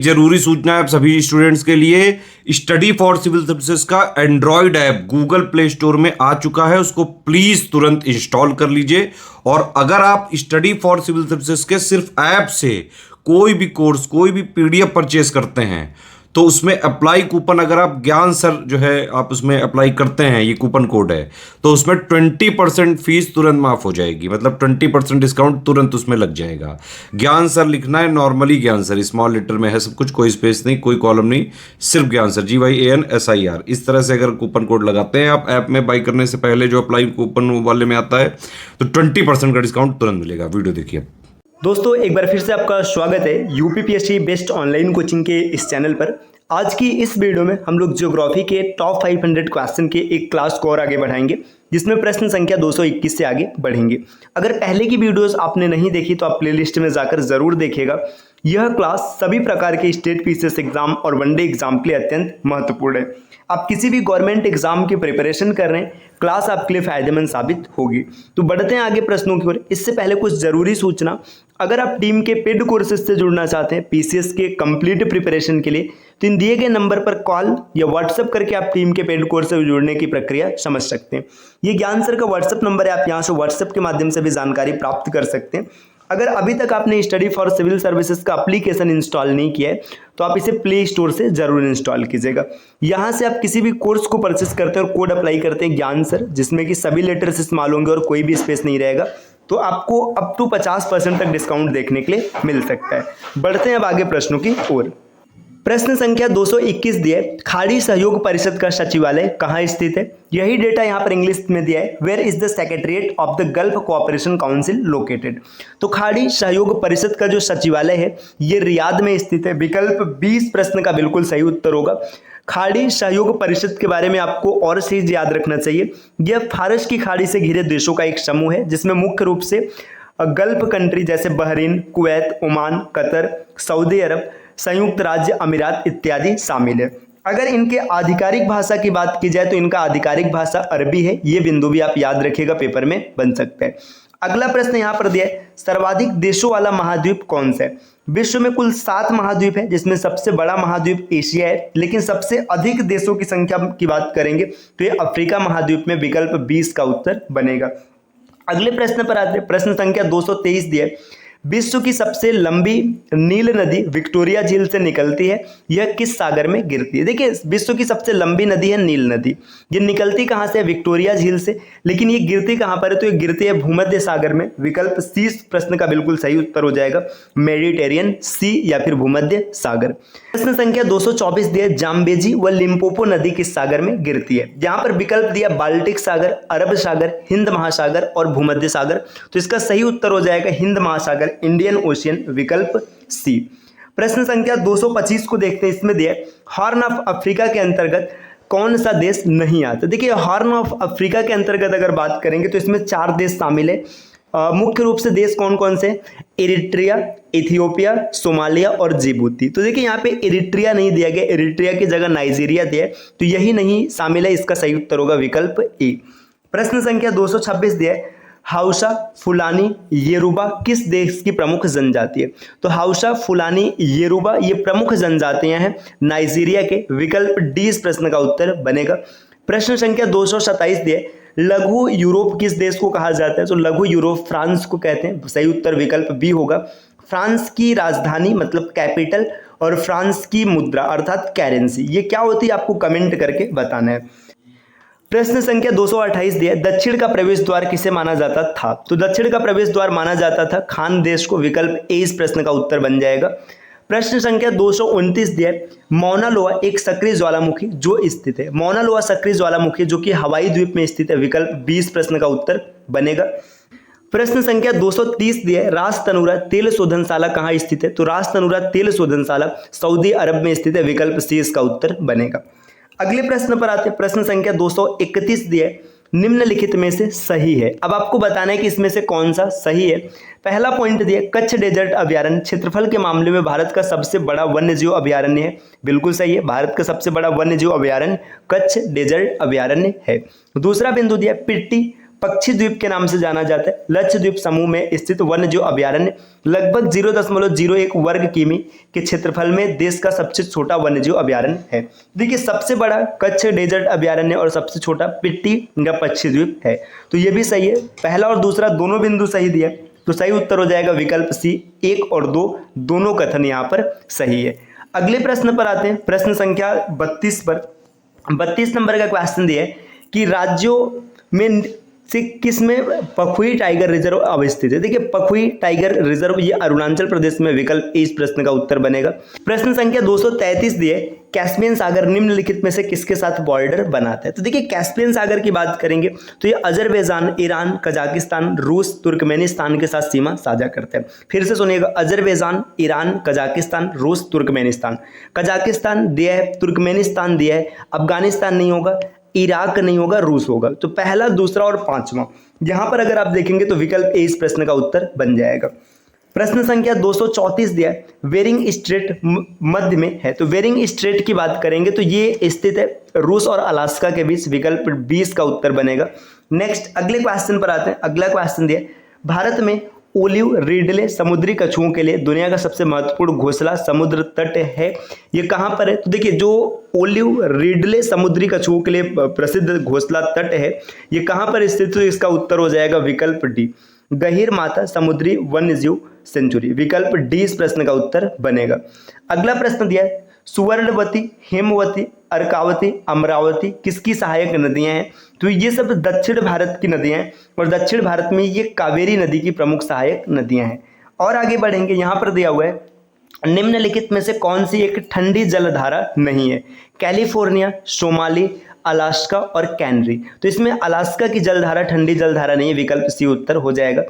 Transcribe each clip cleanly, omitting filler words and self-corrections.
जरूरी सूचना है आप सभी स्टूडेंट्स के लिए। स्टडी फॉर सिविल सर्विसेज का Android app Google play store में आ चुका है, उसको प्लीज तुरंत इंस्टॉल कर लीजिए। और अगर आप स्टडी फॉर सिविल सर्विसेज के सिर्फ ऐप से कोई भी कोर्स, कोई भी पीडीएफ परचेस करते हैं तो उसमें अप्लाई कूपन, अगर आप ज्ञान सर जो है आप उसमें अप्लाई करते हैं, ये कूपन कोड है, तो उसमें 20% फीस तुरंत माफ हो जाएगी। मतलब 20% डिस्काउंट तुरंत उसमें लग जाएगा। ज्ञान सर लिखना है, नॉर्मली ज्ञान सर, स्मॉल लेटर में है सब कुछ, कोई स्पेस नहीं, कोई कॉलम नहीं, सिर्फ ज्ञान सर, GYANSIR। इस तरह से अगर कूपन कोड लगाते हैं आप ऐप में बाई करने से पहले, जो अप्लाई कूपन वाले में आता है, तो 20% का डिस्काउंट तुरंत मिलेगा। वीडियो देखिए। दोस्तों एक बार फिर से आपका स्वागत है यूपीपीएससी बेस्ट ऑनलाइन कोचिंग के इस चैनल पर। आज की इस वीडियो में हम लोग ज्योग्राफी के टॉप 500 क्वेश्चन के एक क्लास को और आगे बढ़ाएंगे, जिसमें प्रश्न संख्या 221 से आगे बढ़ेंगे। अगर पहले की वीडियोस आपने नहीं देखी तो आप प्लेलिस्ट में जाकर जरूर देखिएगा। यह क्लास सभी प्रकार के स्टेट पीसीएस एग्जाम और वनडे एग्जाम के लिए अत्यंत महत्वपूर्ण है। आप किसी भी गवर्नमेंट एग्जाम की प्रिपरेशन कर रहे हैं, क्लास आपके लिए फायदेमंद साबित होगी। तो बढ़ते हैं आगे प्रश्नों की ओर। इससे पहले कुछ जरूरी सूचना। अगर आप टीम के पेड कोर्सेज से जुड़ना चाहते हैं पीसीएस के कंप्लीट प्रिपरेशन के लिए, तो इन दिए गए नंबर पर कॉल या व्हाट्सएप करके आप टीम के पेड कोर्स से जुड़ने की प्रक्रिया समझ सकते हैं। ये ज्ञान सर का व्हाट्सएप नंबर है, आप यहाँ से व्हाट्सएप के माध्यम से भी जानकारी प्राप्त कर सकते हैं। अगर अभी तक आपने स्टडी फॉर सिविल सर्विसेज का एप्लीकेशन इंस्टॉल नहीं किया है तो आप इसे प्ले स्टोर से जरूर इंस्टॉल कीजिएगा। यहाँ से आप किसी भी कोर्स को परचेस करते हैं और कोड अप्लाई करते हैं ज्ञान सर, जिसमें कि सभी लेटर्स इस्तेमाल होंगे और कोई भी स्पेस नहीं रहेगा, तो आपको अप टू 50% तक डिस्काउंट देखने के लिए मिल सकता है। बढ़ते हैं अब आगे प्रश्नों की ओर। प्रश्न संख्या 221 दिया है, खाड़ी सहयोग परिषद का सचिवालय कहाँ स्थित है? यही डेटा यहाँ पर इंग्लिश में दिया है, where is the secretariat of the Gulf Cooperation Council located. तो खाड़ी सहयोग परिषद का जो सचिवालय है ये रियाद में स्थित है। विकल्प 20 प्रश्न का बिल्कुल सही उत्तर होगा। खाड़ी सहयोग परिषद के बारे में आपको और चीज याद रखना चाहिए, यह फारस की खाड़ी से घिरे देशों का एक समूह है, जिसमें मुख्य रूप से गल्फ कंट्री जैसे Bahrain, Kuwait, Oman, Qatar, Saudi Arab, संयुक्त राज्य अमीरात इत्यादि शामिल है। अगर इनके आधिकारिक भाषा की बात की जाए तो इनका आधिकारिक भाषा अरबी है। ये बिंदु भी आप याद रखिएगा, पेपर में बन सकता है। अगला प्रश्न यहाँ पर दिया है, सर्वाधिक देशों वाला महाद्वीप कौन सा है? विश्व में कुल 7 महाद्वीप है, जिसमें सबसे बड़ा महाद्वीप एशिया है, लेकिन सबसे अधिक देशों की संख्या की बात करेंगे तो ये अफ्रीका महाद्वीप में। विकल्प 20 का उत्तर बनेगा। अगले प्रश्न पर आते हैं। प्रश्न संख्या 223 दिया है, विश्व की सबसे लंबी नील नदी विक्टोरिया झील से निकलती है, यह किस सागर में गिरती है? देखिए विश्व की सबसे लंबी नदी है नील नदी। ये निकलती कहाँ से है? विक्टोरिया झील से, लेकिन ये गिरती कहाँ पर है? तो ये गिरती है भूमध्य सागर में। विकल्प सी प्रश्न का बिल्कुल सही उत्तर हो जाएगा, मेडिटेरियन सी या फिर भूमध्य सागर। प्रश्न संख्या 224 दिया, जाम्बेजी व लिम्पोपो नदी किस सागर में गिरती है? यहाँ पर विकल्प दिया बाल्टिक सागर, अरब सागर, हिंद महासागर और भूमध्य सागर। तो इसका सही उत्तर हो जाएगा हिंद महासागर, इंडियन ओशियन। विकल्प सी। प्रश्न संख्या 225 को देखते हैं। इसमें दिया हॉर्न ऑफ अफ्रीका के अंतर्गत कौन सा देश नहीं आता? देखिए हॉर्न ऑफ अफ्रीका के अंतर्गत अगर बात करेंगे तो इसमें 4 देश शामिल है। मुख्य रूप से देश कौन कौन से? इरिट्रिया, इथियोपिया, सोमालिया और जिबूती। तो देखिए यहाँ पे इरिट्रिया नहीं दिया गया, इरिट्रिया की जगह नाइजीरिया दिया है, तो यही नहीं शामिल है। इसका सही उत्तर होगा विकल्प ए। प्रश्न संख्या 226 दिया है, हाउसा, फुलानी, येरुबा किस देश की प्रमुख जनजाति है? तो हाउसा, फुलानी, येरुबा ये प्रमुख जनजातियां हैं नाइजीरिया के। विकल्प डी इस प्रश्न का उत्तर बनेगा। प्रश्न संख्या 227 दिए, लघु यूरोप किस देश को कहा जाता है? तो लघु यूरोप फ्रांस को कहते हैं। सही उत्तर विकल्प बी होगा। फ्रांस की राजधानी मतलब कैपिटल और फ्रांस की मुद्रा अर्थात करेंसी ये क्या होती है आपको कमेंट करके बताना है। प्रश्न संख्या 228 दिया, दक्षिण का प्रवेश द्वार किसे माना जाता था? तो दक्षिण का प्रवेश द्वार माना जाता था खान देश को। विकल्प ए इस प्रश्न का उत्तर बन जाएगा। प्रश्न संख्या 229 दिया, मौना लोआ एक सक्रिय ज्वालामुखी जो स्थित है। मौना लोआ सक्रिय ज्वालामुखी जो कि हवाई द्वीप में स्थित है। विकल्प 20 प्रश्न का उत्तर बनेगा। प्रश्न संख्या 230 दिया, रास तनूरा तेल शोधनशाला कहाँ स्थित है? तो रास तनूरा तेल शोधनशाला सऊदी अरब में स्थित है। विकल्प सी इसका उत्तर बनेगा। अगले प्रश्न पर आते हैं। प्रश्न संख्या 231 दिया, निम्नलिखित में से सही है। अब आपको बताना है कि इसमें से कौन सा सही है। पहला पॉइंट दिया, कच्छ डेजर्ट अभयारण्य क्षेत्रफल के मामले में भारत का सबसे बड़ा वन्यजीव अभयारण्य है। बिल्कुल सही है, भारत का सबसे बड़ा वन्यजीव अभयारण्य कच्छ डेजर्ट अभयारण्य है। दूसरा बिंदु दिया, पिट्टी पक्षी द्वीप के नाम से जाना जाता है। लक्षद्वीप समूह में स्थित वन्य जीव अभयारण्य लगभग 0.01 वर्ग किमी के क्षेत्रफल में देश का सबसे छोटा वन्य जीव अभयारण्य है। देखिए सबसे बड़ा कच्छ डेजर्ट अभयारण्य और सबसे छोटा पिट्टी या पक्षी द्वीप है। तो ये भी सही है, पहला और दूसरा दोनों बिंदु सही दिया, तो सही उत्तर हो जाएगा विकल्प सी 1 और 2 दोनों कथन यहाँ पर सही है। अगले प्रश्न पर आते हैं, प्रश्न संख्या 32 पर। 32 नंबर का क्वेश्चन दिया है कि राज्यों में से किस में पखुई टाइगर रिजर्व अवस्थित है। देखिए पखुई टाइगर रिजर्व ये अरुणाचल प्रदेश में, विकल्प इस प्रश्न का उत्तर बनेगा। प्रश्न संख्या 233 दिए, कैस्पियन सागर निम्नलिखित में से किसके साथ बॉर्डर बनाता है। तो देखिए कैस्पियन सागर की बात करेंगे तो ये अजरबैजान, ईरान, कजाकिस्तान, रूस, तुर्कमेनिस्तान के साथ सीमा साझा करते हैं। फिर से सुनिएगा, अजरबैजान, ईरान, कजाकिस्तान, रूस, तुर्कमेनिस्तान। कजाकिस्तान दिया है, तुर्कमेनिस्तान दिया है, अफगानिस्तान नहीं होगा, इराक नहीं होगा, रूस होगा। तो पहला, दूसरा और पांचवा यहां पर अगर आप देखेंगे तो विकल्प ए इस प्रश्न का उत्तर बन जाएगा। प्रश्न संख्या 234 दिया है, वेरिंग स्ट्रेट मध्य में है। तो वेरिंग स्ट्रेट की बात करेंगे तो ये स्थित है रूस और अलास्का के बीच, विकल्प 20 का उत्तर बनेगा। नेक्स्ट अगले क्वेश्चन पर आते हैं। अगला क्वेश्चन दिया, भारत में ओलिव रिडले समुद्री कछुओं के लिए दुनिया का सबसे महत्वपूर्ण घोंसला समुद्र तट है, ये कहाँ पर है। तो देखिए जो ओलिव रिडले समुद्री कछुओं के लिए प्रसिद्ध घोंसला तट है ये कहाँ पर स्थित है, तो इसका उत्तर हो जाएगा विकल्प डी, गहीर माथा समुद्री वन्यजीव सेंचुरी, विकल्प डी इस प्रश्न का उत्तर बनेगा। अगला प्रश्न दिया है, सुवर्णवती, हेमवती, अर्कावती, अमरावती किसकी सहायक नदियां हैं। तो ये सब दक्षिण भारत की नदियां हैं और दक्षिण भारत में ये कावेरी नदी की प्रमुख सहायक नदियां हैं। और आगे बढ़ेंगे, यहाँ पर दिया हुआ है निम्नलिखित में से कौन सी एक ठंडी जलधारा नहीं है। कैलिफोर्निया, सोमाली, अलास्का और कैनरी। तो इसमें अलास्का की जलधारा ठंडी जलधारा नहीं है, विकल्प सी उत्तर हो जाएगा।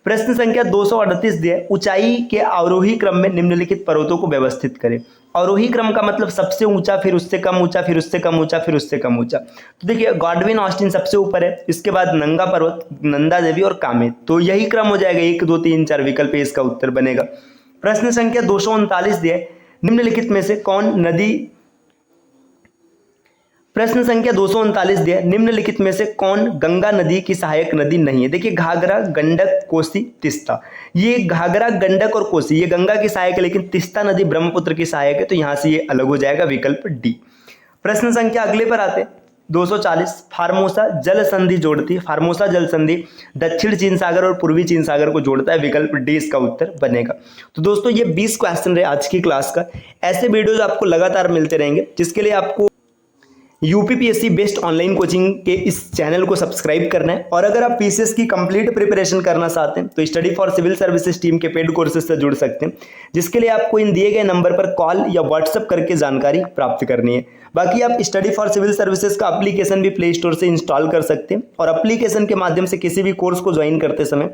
प्रश्न संख्या 238 दिया, ऊंचाई के आरोही क्रम में निम्नलिखित पर्वतों को व्यवस्थित करें। आरोही क्रम का मतलब सबसे ऊंचा, फिर उससे कम ऊंचा, फिर उससे कम ऊंचा, फिर उससे कम ऊंचा। तो देखिए गॉडविन ऑस्टिन सबसे ऊपर है, इसके बाद नंगा पर्वत, नंदा देवी और कामेत। तो यही क्रम हो जाएगा 1 2 3 4, विकल्प इसका उत्तर बनेगा। प्रश्न संख्या 239 दिया, निम्नलिखित में से कौन नदी, प्रश्न संख्या 239 दिया, निम्नलिखित में से कौन गंगा नदी की सहायक नदी नहीं है। देखिए घाघरा, गंडक, कोसी, तिस्ता। ये घाघरा, गंडक और कोसी ये गंगा की सहायक है, लेकिन तिस्ता नदी ब्रह्मपुत्र की सहायक है, तो यहां से ये अलग हो जाएगा, विकल्प डी। प्रश्न संख्या अगले पर आते 240, फार्मोसा जल संधि जोड़ती है। फार्मोसा जल संधि दक्षिण चीन सागर और पूर्वी चीन सागर को जोड़ता है, विकल्प डी इसका उत्तर बनेगा। तो दोस्तों ये 20 क्वेश्चन रहे आज की क्लास का। ऐसे वीडियोज आपको लगातार मिलते रहेंगे, जिसके लिए आपको यूपीपीएससी बेस्ट ऑनलाइन कोचिंग के इस चैनल को सब्सक्राइब करना है। और अगर आप पीसीएस की कंप्लीट प्रिपरेशन करना चाहते हैं तो study for civil services team के पेड कोर्सेज से जुड़ सकते हैं, जिसके लिए आपको इन दिए गए नंबर पर कॉल या व्हाट्सएप करके जानकारी प्राप्त करनी है। बाकी आप स्टडी फॉर सिविल सर्विसेज का एप्लीकेशन भी प्ले स्टोर से इंस्टॉल कर सकते हैं और एप्लीकेशन के माध्यम से किसी भी कोर्स को ज्वाइन करते समय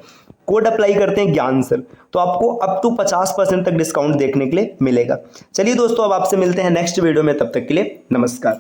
कोड अप्लाई करते हैं ज्ञान सर, तो आपको अप टू 50% तक डिस्काउंट देखने के लिए मिलेगा। चलिए दोस्तों अब आपसे मिलते हैं नेक्स्ट वीडियो में, तब तक के लिए नमस्कार।